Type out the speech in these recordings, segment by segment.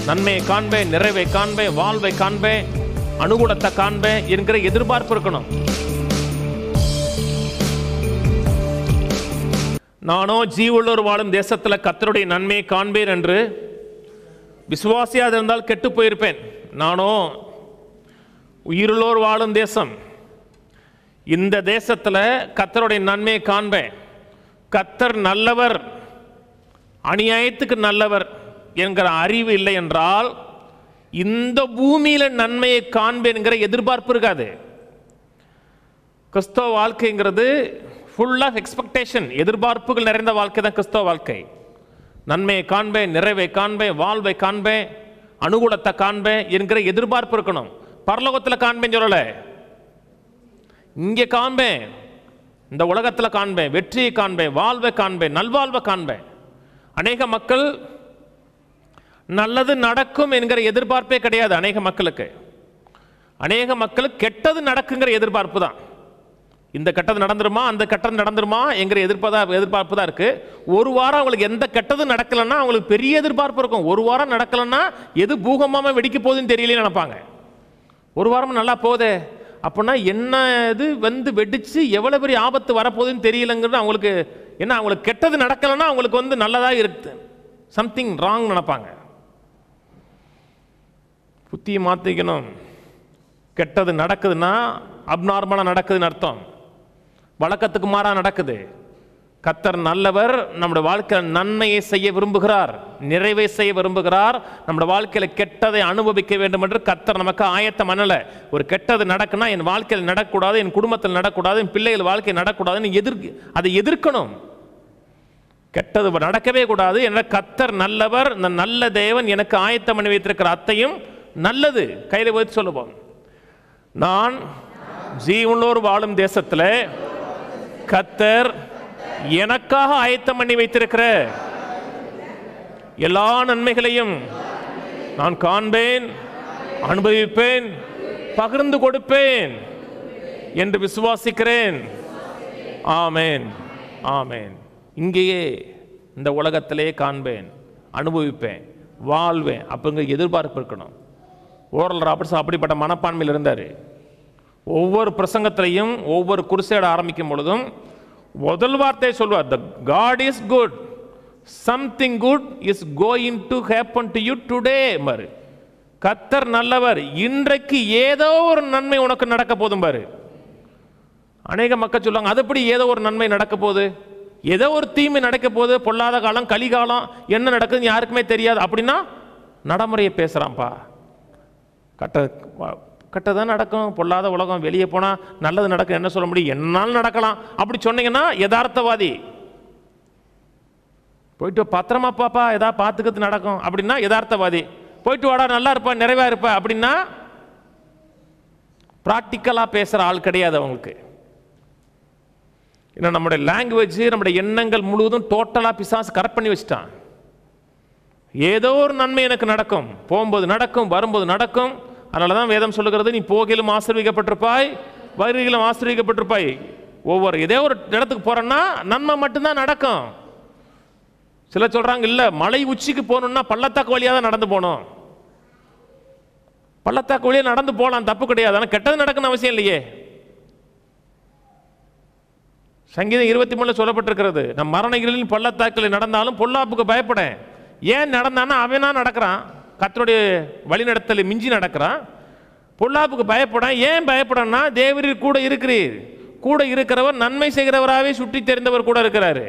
நன்மையை காண்பேன், நிறைவை காண்பேன், வாழ்வை காண்பேன், அனுகூலத்தை காண்பேன் என்கிற எதிர்பார்ப்பு இருக்கணும். நானோ ஜீவுள்ளோர் வாழும் தேசத்தில் கர்த்தருடைய நன்மையை காண்பேன் என்று விசுவாசியாக இருந்தால் கெட்டு போயிருப்பேன். நானோ உயிருள்ளோர் வாழும் தேசம், இந்த தேசத்தில் கர்த்தருடைய நன்மையை காண்பேன். கர்த்தர் நல்லவர், அநியாயத்துக்கு நல்லவர் என்கிற அறிவு இல்லை என்றால் இந்த பூமியில நன்மையை காண்பேன்கிற எதிர்பார்ப்பு இருக்காது. கிறிஸ்தவ வாழ்க்கைங்கிறது ஃபுல் ஆஃப் எக்ஸ்பெக்டேஷன், எதிர்பார்ப்புகள் நிறைந்த வாழ்க்கை தான் கிறிஸ்தவ வாழ்க்கை. நன்மையை காண்பேன், நிறைவை காண்பேன், வாழ்வை காண்பேன், அனுகூலத்தை காண்பேன் என்கிற எதிர்பார்ப்பு இருக்கணும். பரலோகத்தில் காண்பேன் சொல்லலை, இங்கே காண்பேன், இந்த உலகத்தில் காண்பேன், வெற்றியை காண்பேன், வாழ்வை காண்பேன், நல்வாழ்வை காண்பேன். அநேக மக்கள் நல்லது நடக்கும் என்கிற எதிர்பார்ப்பே கிடையாது. அநேக மக்களுக்கு கெட்டது நடக்குங்கிற எதிர்பார்ப்பு தான். இந்த கெட்டது நடந்துருமா, அந்த கெட்டது நடந்துருமா என்கிற எதிர்பார்ப்பு தான் இருக்கு. ஒரு வாரம் அவங்களுக்கு எந்த கெட்டது நடக்கலன்னா அவங்களுக்கு பெரிய எதிர்பார்ப்பு இருக்கும். ஒரு வாரம் நடக்கலன்னா எது பூகம்பமா வெடிக்க போகுதுன்னு தெரியலன்னு நினைப்பாங்க. ஒரு வாரம் நல்லா போதே அப்படின்னா என்ன இது வெடிச்சு எவ்வளவு பெரிய ஆபத்து வரப்போகுதுன்னு தெரியலங்கிறது அவங்களுக்கு. என்ன, அவங்களுக்கு கெட்டது நடக்கலன்னா அவங்களுக்கு நல்லதாக இருக்கு, சம்திங் ராங் நினைப்பாங்க. புத்தியை மாற்றிக்கணும். கெட்டது நடக்குதுன்னா அப்நார்மலாக நடக்குதுன்னு அர்த்தம், வழக்கத்துக்கு மாறாக நடக்குது. கர்த்தர் நல்லவர், நம்முடைய வாழ்க்கையில் நன்மையை செய்ய விரும்புகிறார், நிறைவை செய்ய விரும்புகிறார். நம்முடைய வாழ்க்கையில் கெட்டதை அனுபவிக்க வேண்டும் என்று கர்த்தர் நமக்கு ஆயத்தம் பண்ணல. ஒரு கெட்டது நடக்குன்னா என் வாழ்க்கையில் நடக்கக்கூடாது, என் குடும்பத்தில் நடக்கக்கூடாது, என் பிள்ளைகள் வாழ்க்கையில் நடக்கக்கூடாதுன்னு அதை எதிர்க்கணும். கெட்டது நடக்கவே கூடாது என்ற கர்த்தர் நல்லவர், இந்த நல்ல தேவன் எனக்கு ஆயத்தம் பண்ணி வைத்திருக்கிற அத்தையும் நல்லது. கையில் வைத்து சொல்லுவோம், நான் ஜீவனோர் வாழும் தேசத்தில் கர்த்தர் எனக்காக ஆயத்தம் பண்ணி வைத்திருக்கிற எல்லா நன்மைகளையும் நான் காண்பேன், அனுபவிப்பேன், பகிர்ந்து கொடுப்பேன் என்று விசுவாசிக்கிறேன். ஆமேன், ஆமேன். இங்கேயே இந்த உலகத்திலே காண்பேன், அனுபவிப்பேன், வாழ்வேன் அப்படிங்கிற எதிர்பார்ப்பு இருக்கணும். ஓரல் ராபர்ட்ஸ் அப்படிப்பட்ட மனப்பான்மையில் இருந்தார். ஒவ்வொரு பிரசங்கத்திலையும் ஒவ்வொரு குருசேட ஆரம்பிக்கும் பொழுதும் முதல் வார்த்தையை சொல்வார், the God is good, something good is going to happen to you today. பாரு, கர்த்தர் நல்லவர், இன்றைக்கு ஏதோ ஒரு நன்மை உனக்கு நடக்க போதும் பாரு. அநேக மக்கள் சொல்லுவாங்க, அதுபடி ஏதோ ஒரு நன்மை நடக்க போகுது, ஏதோ ஒரு தீமை நடக்க போகுது, பொல்லாத காலம், கலிகாலம், என்ன நடக்குதுன்னு யாருக்குமே தெரியாது அப்படின்னா நடைமுறையை பேசுகிறான்ப்பா. கெட்டதான் நடக்கும், பொல்லாத உலகம், வெளியே போனால் நல்லது நடக்கும், என்ன சொல்ல முடியும், என்னாலும் நடக்கலாம் அப்படி சொன்னீங்கன்னா யதார்த்தவாதி. போயிட்டு பத்திரமா பாப்பா, ஏதாவது பார்த்துக்கிறது நடக்கும் அப்படின்னா யதார்த்தவாதி. போயிட்டு வாடா, நல்லா இருப்பா, நிறைவா இருப்பா அப்படின்னா ப்ராக்டிக்கலாக பேசுகிற ஆள் கிடையாது அவங்களுக்கு. ஏன்னா நம்முடைய லாங்குவேஜ், நம்முடைய எண்ணங்கள் முழுவதும் டோட்டலாக பிசாசு கரெக்ட் பண்ணி வச்சுட்டான். ஏதோ ஒரு நன்மை எனக்கு நடக்கும், போகும்போது நடக்கும், வரும்போது நடக்கும். அதனால தான் வேதம் சொல்லுகிறது, நீ போகிலும் ஆசீர்வதிக்கப்பட்டிருப்பாய், வருகையிலும் ஆசீர்வதிக்கப்பட்டிருப்பாய். ஏதோ ஒரு இடத்துக்கு போறேன்னா நன்மை மட்டும்தான் நடக்கும். சிலர் சொல்றாங்க, இல்லை மலை உச்சிக்கு போகணும்னா பள்ளத்தாக்கு வழியாக தான் நடந்து போகணும். பள்ளத்தாக்கு வழியாக நடந்து போகலாம், தப்பு கிடையாது. ஆனால் கெட்டது நடக்கணும் அவசியம் இல்லையே. சங்கீதம் 23 சொல்லப்பட்டிருக்கிறது, நம் மரணங்களின் பள்ளத்தாக்கில் நடந்தாலும் பொல்லாப்புக்கு பயப்படேன். ஏன் நடந்தான்னா அவனா நடக்கிறான், கர்த்தருடைய வழிநடத்தலை மிஞ்சி நடக்கிறான். பொல்லாப்புக்கு பயப்பட, ஏன் பயப்படனா, தேவரீர் கூட இருக்கிறீர், கூட இருக்கிறவர் நன்மை செய்கிறவராகவே சுற்றி தெரிந்தவர் கூட இருக்கிறாரு.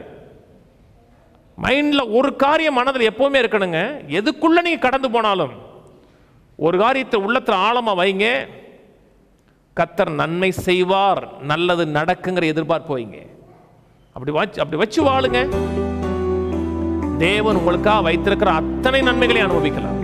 மைண்டில் ஒரு காரியம் மனதில் எப்பவுமே இருக்கணுங்க. எதுக்குள்ள நீங்க கடந்து போனாலும் ஒரு காரியத்தை உள்ளத்தில் ஆழமா வைங்க, கர்த்தர் நன்மை செய்வார், நல்லது நடக்குங்கிற எதிர்பார்ப்பு வைங்க. அப்படி வச்சு வாழுங்க. தேவன் உங்களுக்காக வைத்திருக்கிற அத்தனை நன்மைகளை அனுபவிக்கலாம்.